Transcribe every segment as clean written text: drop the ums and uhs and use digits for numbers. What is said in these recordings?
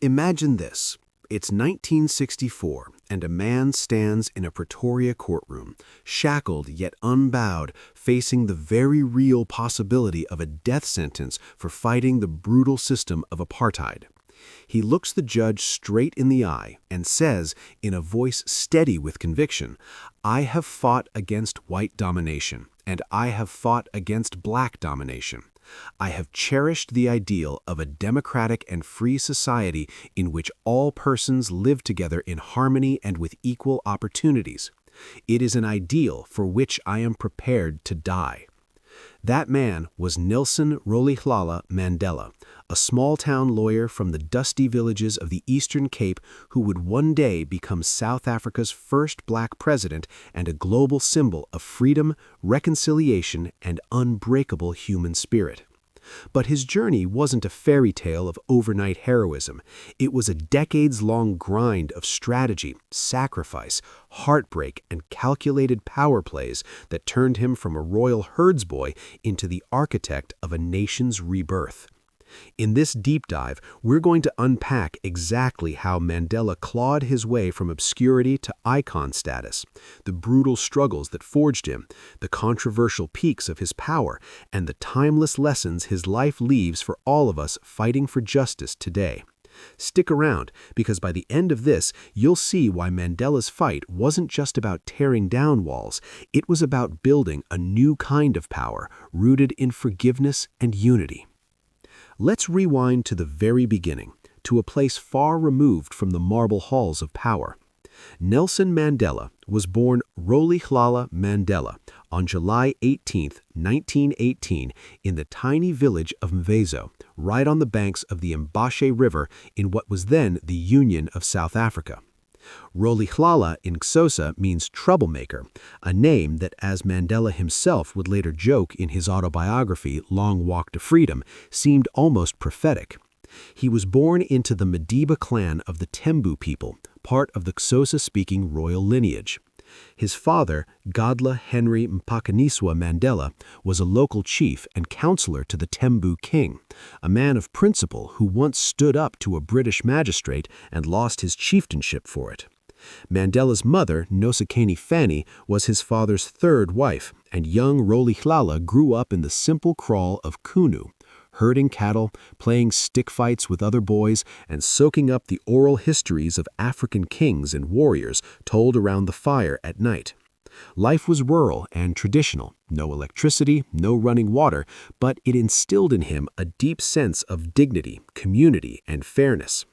Imagine this. It's 1964, and a man stands in a Pretoria courtroom, shackled yet unbowed, facing the very real possibility of a death sentence for fighting the brutal system of apartheid. He looks the judge straight in the eye and says, in a voice steady with conviction, "I have fought against white domination, and I have fought against black domination. I have cherished the ideal of a democratic and free society in which all persons live together in harmony and with equal opportunities. It is an ideal for which I am prepared to die." That man was Nelson Mandela, a small-town lawyer from the dusty villages of the Eastern Cape who would one day become South Africa's first black president and a global symbol of freedom, reconciliation, and unbreakable human spirit. But his journey wasn't a fairy tale of overnight heroism. It was a decades-long grind of strategy, sacrifice, heartbreak, and calculated power plays that turned him from a royal herdsboy into the architect of a nation's rebirth. In this deep dive, we're going to unpack exactly how Mandela clawed his way from obscurity to icon status, the brutal struggles that forged him, the controversial peaks of his power, and the timeless lessons his life leaves for all of us fighting for justice today. Stick around, because by the end of this, you'll see why Mandela's fight wasn't just about tearing down walls, it was about building a new kind of power rooted in forgiveness and unity. Let's rewind to the very beginning, to a place far removed from the marble halls of power. Nelson Mandela was born Rolihlahla Mandela on July 18, 1918, in the tiny village of Mvezo, right on the banks of the Mbashe River in what was then the Union of South Africa. Rolihlahla in Xhosa means troublemaker, a name that, as Mandela himself would later joke in his autobiography Long Walk to Freedom, seemed almost prophetic. He was born into the Madiba clan of the Tembu people, part of the Xhosa-speaking royal lineage. His father, Godla Henry Mpakaniswa Mandela, was a local chief and counselor to the Tembu king, a man of principle who once stood up to a British magistrate and lost his chieftainship for it. Mandela's mother, Nosekeni Fanny, was his father's third wife, and young Rolihlahla grew up in the simple kraal of Kunu, herding cattle, playing stick fights with other boys, and soaking up the oral histories of African kings and warriors told around the fire at night. Life was rural and traditional, no electricity, no running water, but it instilled in him a deep sense of dignity, community, and fairness.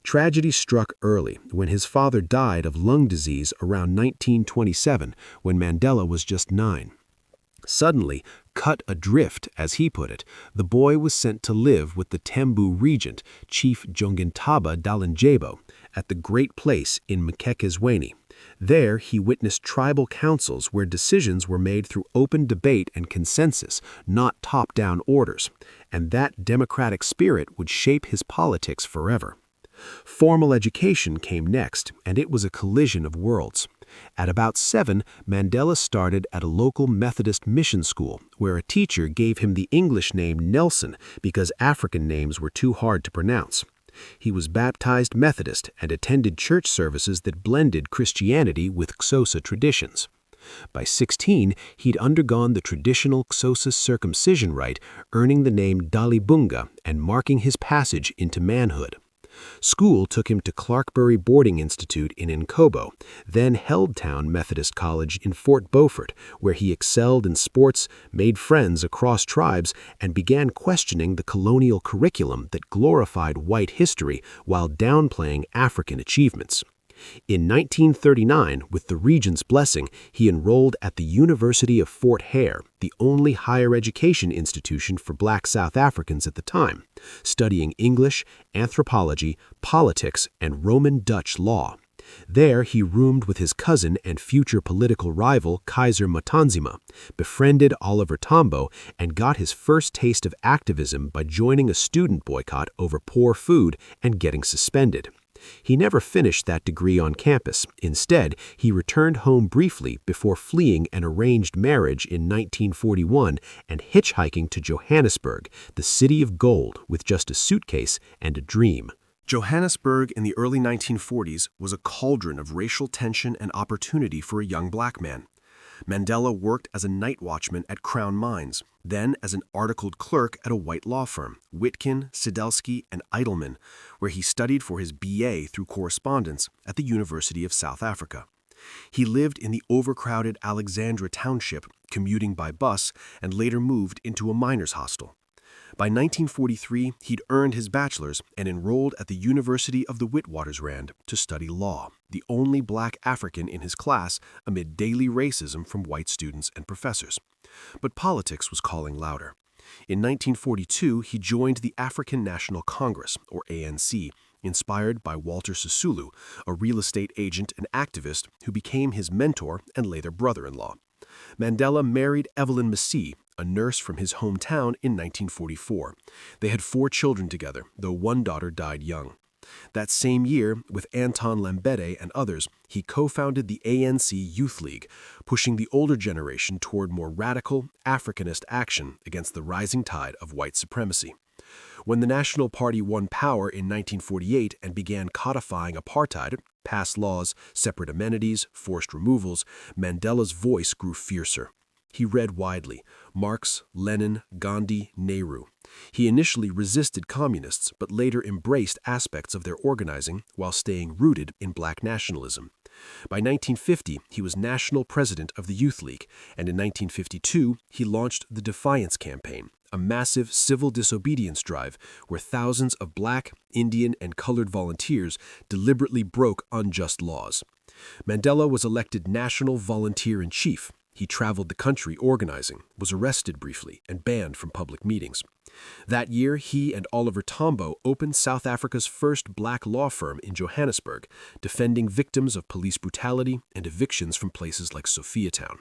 Tragedy struck early when his father died of lung disease around 1927, when Mandela was just 9. Suddenly, cut adrift, as he put it, the boy was sent to live with the Tembu regent, Chief Jongintaba Dalindyebo, at the Great Place in Mkhekezweni. There, he witnessed tribal councils where decisions were made through open debate and consensus, not top-down orders, and that democratic spirit would shape his politics forever. Formal education came next, and it was a collision of worlds. At about 7, Mandela started at a local Methodist mission school, where a teacher gave him the English name Nelson because African names were too hard to pronounce. He was baptized Methodist and attended church services that blended Christianity with Xhosa traditions. By 16, he'd undergone the traditional Xhosa circumcision rite, earning the name Dalibunga and marking his passage into manhood. School took him to Clarkbury Boarding Institute in Nkobo, then Heldtown Methodist College in Fort Beaufort, where he excelled in sports, made friends across tribes, and began questioning the colonial curriculum that glorified white history while downplaying African achievements. In 1939, with the Regent's blessing, he enrolled at the University of Fort Hare, the only higher education institution for black South Africans at the time, studying English, anthropology, politics, and Roman Dutch law. There, he roomed with his cousin and future political rival Kaiser Matanzima, befriended Oliver Tambo, and got his first taste of activism by joining a student boycott over poor food and getting suspended. He never finished that degree on campus. Instead, he returned home briefly before fleeing an arranged marriage in 1941 and hitchhiking to Johannesburg, the city of gold, with just a suitcase and a dream. Johannesburg in the early 1940s was a cauldron of racial tension and opportunity for a young black man. Mandela worked as a night watchman at Crown Mines, then as an articled clerk at a white law firm, Witkin, Sidelsky, and Eidelman, where he studied for his BA through correspondence at the University of South Africa. He lived in the overcrowded Alexandra township, commuting by bus, and later moved into a miners' hostel. By 1943, he'd earned his bachelor's and enrolled at the University of the Witwatersrand to study law, the only black African in his class amid daily racism from white students and professors. But politics was calling louder. In 1942, he joined the African National Congress, or ANC, inspired by Walter Sisulu, a real estate agent and activist who became his mentor and later brother-in-law. Mandela married Evelyn Massey, a nurse from his hometown, in 1944. They had 4 children together, though one daughter died young. That same year, with Anton Lambede and others, he co-founded the ANC Youth League, pushing the older generation toward more radical, Africanist action against the rising tide of white supremacy. When the National Party won power in 1948 and began codifying apartheid, passed laws, separate amenities, forced removals, Mandela's voice grew fiercer. He read widely: Marx, Lenin, Gandhi, Nehru. He initially resisted communists, but later embraced aspects of their organizing while staying rooted in black nationalism. By 1950, he was national president of the Youth League, and in 1952, he launched the Defiance Campaign, a massive civil disobedience drive where thousands of black, Indian, and colored volunteers deliberately broke unjust laws. Mandela was elected National Volunteer-in-Chief. He traveled the country organizing, was arrested briefly, and banned from public meetings. That year, he and Oliver Tambo opened South Africa's first black law firm in Johannesburg, defending victims of police brutality and evictions from places like Sophiatown.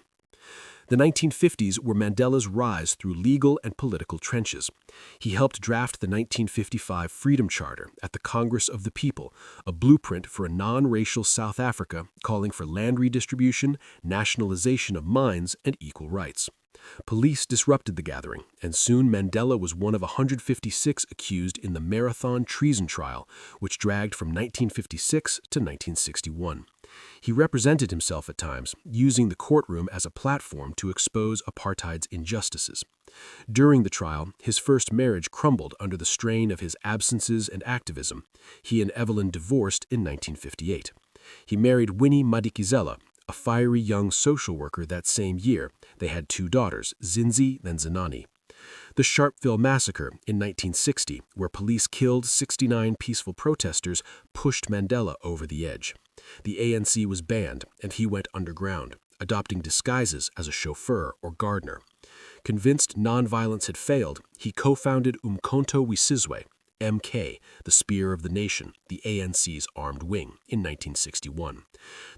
The 1950s were Mandela's rise through legal and political trenches. He helped draft the 1955 Freedom Charter at the Congress of the People, a blueprint for a non-racial South Africa calling for land redistribution, nationalization of mines, and equal rights. Police disrupted the gathering, and soon Mandela was one of 156 accused in the Marathon Treason Trial, which dragged from 1956 to 1961. He represented himself at times, using the courtroom as a platform to expose apartheid's injustices. During the trial, his first marriage crumbled under the strain of his absences and activism. He and Evelyn divorced in 1958. He married Winnie Madikizela, a fiery young social worker that same year. They had 2 daughters, Zinzi and Zinani. The Sharpeville Massacre in 1960, where police killed 69 peaceful protesters, pushed Mandela over the edge. The ANC was banned, and he went underground, adopting disguises as a chauffeur or gardener. Convinced nonviolence had failed, he co-founded Umkhonto we Sizwe, MK, the Spear of the Nation, the ANC's armed wing, in 1961.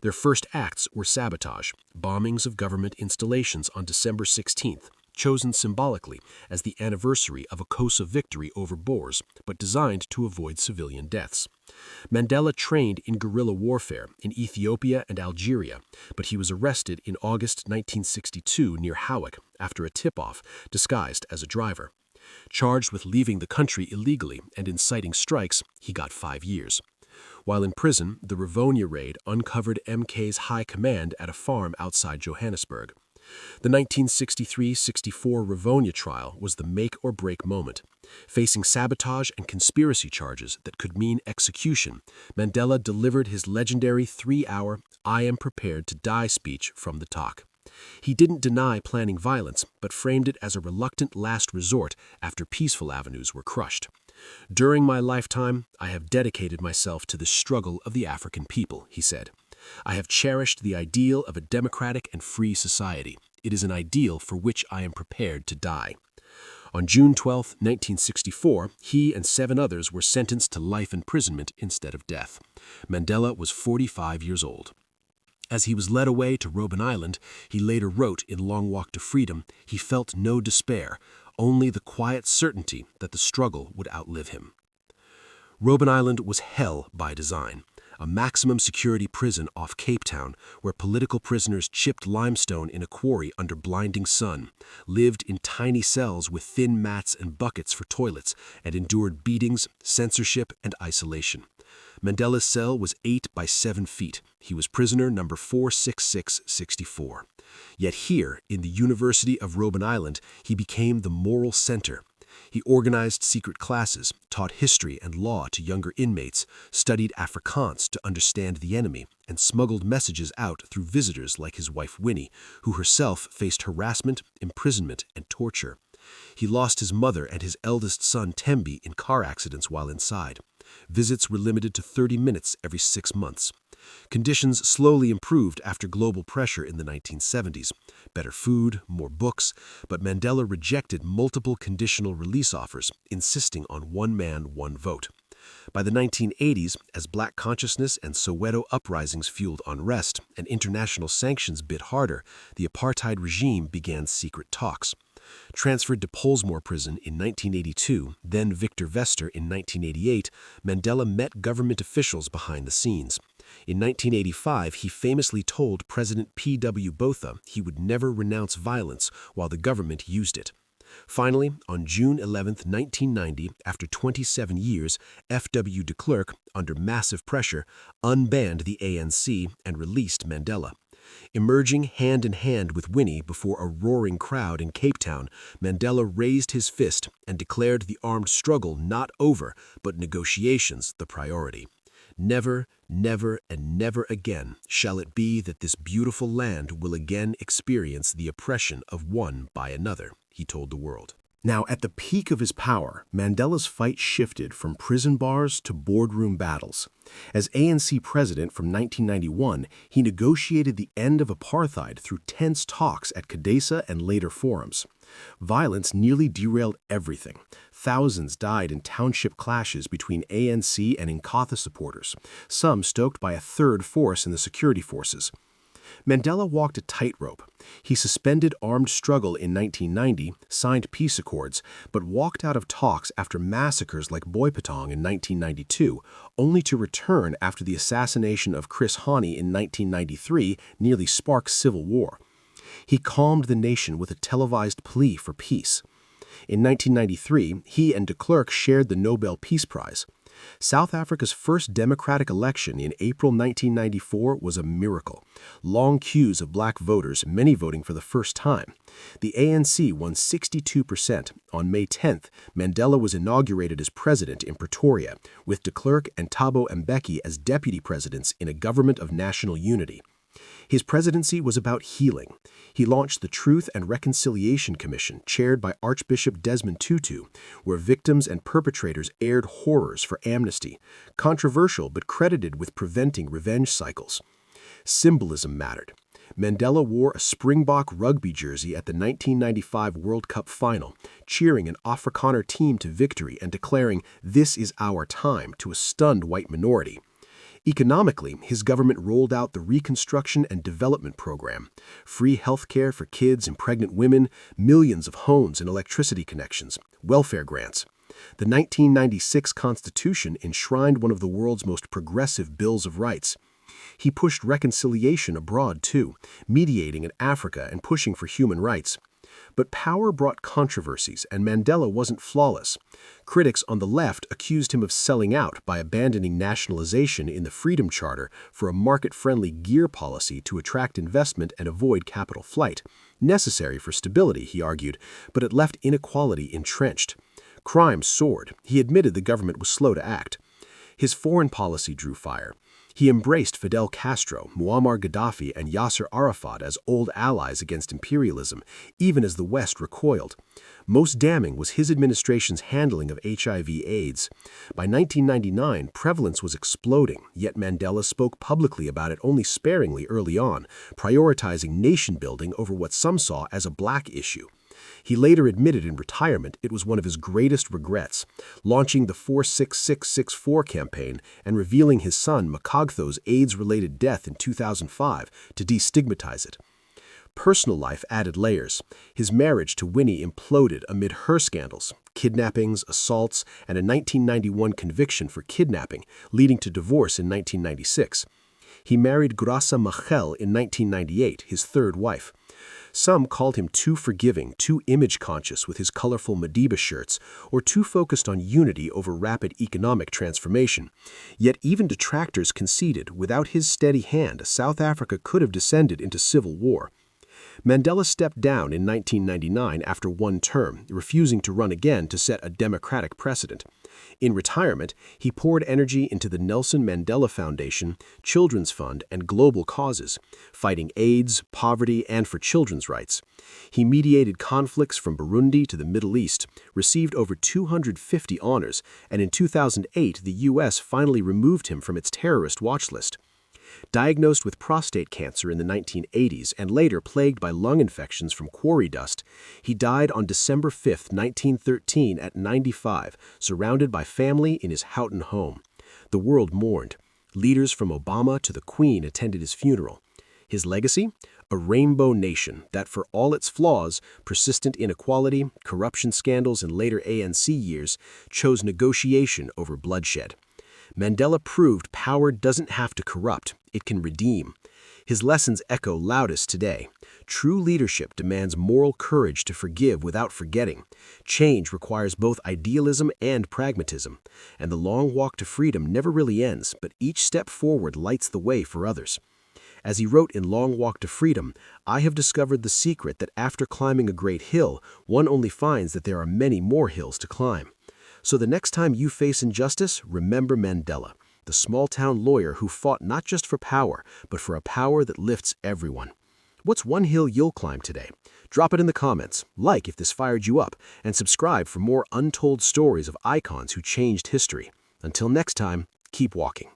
Their first acts were sabotage, bombings of government installations on December 16th, chosen symbolically as the anniversary of a Xhosa victory over Boers, but designed to avoid civilian deaths. Mandela trained in guerrilla warfare in Ethiopia and Algeria, but he was arrested in August 1962 near Howick after a tip-off, disguised as a driver. Charged with leaving the country illegally and inciting strikes, he got 5 years. While in prison, the Rivonia raid uncovered MK's high command at a farm outside Johannesburg. The 1963-64 Rivonia Trial was the make-or-break moment. Facing sabotage and conspiracy charges that could mean execution, Mandela delivered his legendary 3-hour "I am prepared to die" speech from the talk. He didn't deny planning violence, but framed it as a reluctant last resort after peaceful avenues were crushed. "During my lifetime, I have dedicated myself to the struggle of the African people," he said. "I have cherished the ideal of a democratic and free society. It is an ideal for which I am prepared to die." On June 12, 1964, he and 7 others were sentenced to life imprisonment instead of death. Mandela was 45 years old. As he was led away to Robben Island, he later wrote in Long Walk to Freedom, he felt no despair, only the quiet certainty that the struggle would outlive him. Robben Island was hell by design. a maximum security prison off Cape Town where political prisoners chipped limestone in a quarry under blinding sun, lived in tiny cells with thin mats and buckets for toilets, and endured beatings, censorship, and isolation. Mandela's cell was 8 by 7 feet. He was prisoner number 46664. Yet here, in the University of Robben Island, he became the moral center. He organized secret classes, taught history and law to younger inmates, studied Afrikaans to understand the enemy, and smuggled messages out through visitors like his wife Winnie, who herself faced harassment, imprisonment, and torture. He lost his mother and his eldest son Tembi in car accidents while inside. Visits were limited to 30 minutes every 6 months. Conditions slowly improved after global pressure in the 1970s. Better food, more books, but Mandela rejected multiple conditional release offers, insisting on one man, one vote. By the 1980s, as black consciousness and Soweto uprisings fueled unrest and international sanctions bit harder, the apartheid regime began secret talks. Transferred to Pollsmoor Prison in 1982, then Victor Vester in 1988, Mandela met government officials behind the scenes. In 1985, he famously told President P.W. Botha he would never renounce violence while the government used it. Finally, on June 11, 1990, after 27 years, F.W. de Klerk, under massive pressure, unbanned the ANC and released Mandela. Emerging hand in hand with Winnie before a roaring crowd in Cape Town, Mandela raised his fist and declared the armed struggle not over, but negotiations the priority. Never, never, and never again shall it be that this beautiful land will again experience the oppression of one by another, he told the world. Now, at the peak of his power, Mandela's fight shifted from prison bars to boardroom battles. As ANC president from 1991, he negotiated the end of apartheid through tense talks at CODESA and later forums. Violence nearly derailed everything. Thousands died in township clashes between ANC and Inkatha supporters, some stoked by a third force in the security forces. Mandela walked a tightrope. He suspended armed struggle in 1990, signed peace accords, but walked out of talks after massacres like Boipatong in 1992, only to return after the assassination of Chris Hani in 1993 nearly sparked civil war. He calmed the nation with a televised plea for peace. In 1993, he and de Klerk shared the Nobel Peace Prize. South Africa's first democratic election in April 1994 was a miracle. Long queues of black voters, many voting for the first time. The ANC won 62%. On May 10th, Mandela was inaugurated as president in Pretoria, with de Klerk and Thabo Mbeki as deputy presidents in a government of national unity. His presidency was about healing. He launched the Truth and Reconciliation Commission, chaired by Archbishop Desmond Tutu, where victims and perpetrators aired horrors for amnesty, controversial but credited with preventing revenge cycles. Symbolism mattered. Mandela wore a Springbok rugby jersey at the 1995 World Cup final, cheering an Afrikaner team to victory and declaring, "This is our time," to a stunned white minority. Economically, his government rolled out the Reconstruction and Development Program, free health care for kids and pregnant women, millions of homes and electricity connections, welfare grants. The 1996 Constitution enshrined one of the world's most progressive bills of rights. He pushed reconciliation abroad, too, mediating in Africa and pushing for human rights. But power brought controversies, and Mandela wasn't flawless. Critics on the left accused him of selling out by abandoning nationalization in the Freedom Charter for a market-friendly gear policy to attract investment and avoid capital flight. Necessary for stability, he argued, but it left inequality entrenched. Crime soared. He admitted the government was slow to act. His foreign policy drew fire. He embraced Fidel Castro, Muammar Gaddafi, and Yasser Arafat as old allies against imperialism, even as the West recoiled. Most damning was his administration's handling of HIV/AIDS. By 1999, prevalence was exploding, yet Mandela spoke publicly about it only sparingly early on, prioritizing nation-building over what some saw as a black issue. He later admitted in retirement it was one of his greatest regrets, launching the 46664 campaign and revealing his son Makagtho's AIDS-related death in 2005 to destigmatize it. Personal life added layers. His marriage to Winnie imploded amid her scandals. kidnappings, assaults, and a 1991 conviction for kidnapping, leading to divorce in 1996. He married Graça Machel in 1998, his third wife. Some called him too forgiving, too image-conscious with his colorful Madiba shirts, or too focused on unity over rapid economic transformation. Yet even detractors conceded, without his steady hand, South Africa could have descended into civil war. Mandela stepped down in 1999 after one term, refusing to run again to set a democratic precedent. In retirement, he poured energy into the Nelson Mandela Foundation, Children's Fund, and global causes, fighting AIDS, poverty, and for children's rights. He mediated conflicts from Burundi to the Middle East, received over 250 honors, and in 2008 the U.S. finally removed him from its terrorist watch list. Diagnosed with prostate cancer in the 1980s and later plagued by lung infections from quarry dust, he died on December 5, 1913 at 95, surrounded by family in his Houghton home. The world mourned. Leaders from Obama to the Queen attended his funeral. His legacy? A rainbow nation that, for all its flaws, persistent inequality, corruption scandals in later ANC years, chose negotiation over bloodshed. Mandela proved power doesn't have to corrupt, it can redeem. His lessons echo loudest today. True leadership demands moral courage to forgive without forgetting. Change requires both idealism and pragmatism. And the long walk to freedom never really ends, but each step forward lights the way for others. As he wrote in Long Walk to Freedom, I have discovered the secret that after climbing a great hill, one only finds that there are many more hills to climb. So the next time you face injustice, remember Mandela, the small-town lawyer who fought not just for power, but for a power that lifts everyone. What's one hill you'll climb today? Drop it in the comments, like if this fired you up, and subscribe for more untold stories of icons who changed history. Until next time, keep walking.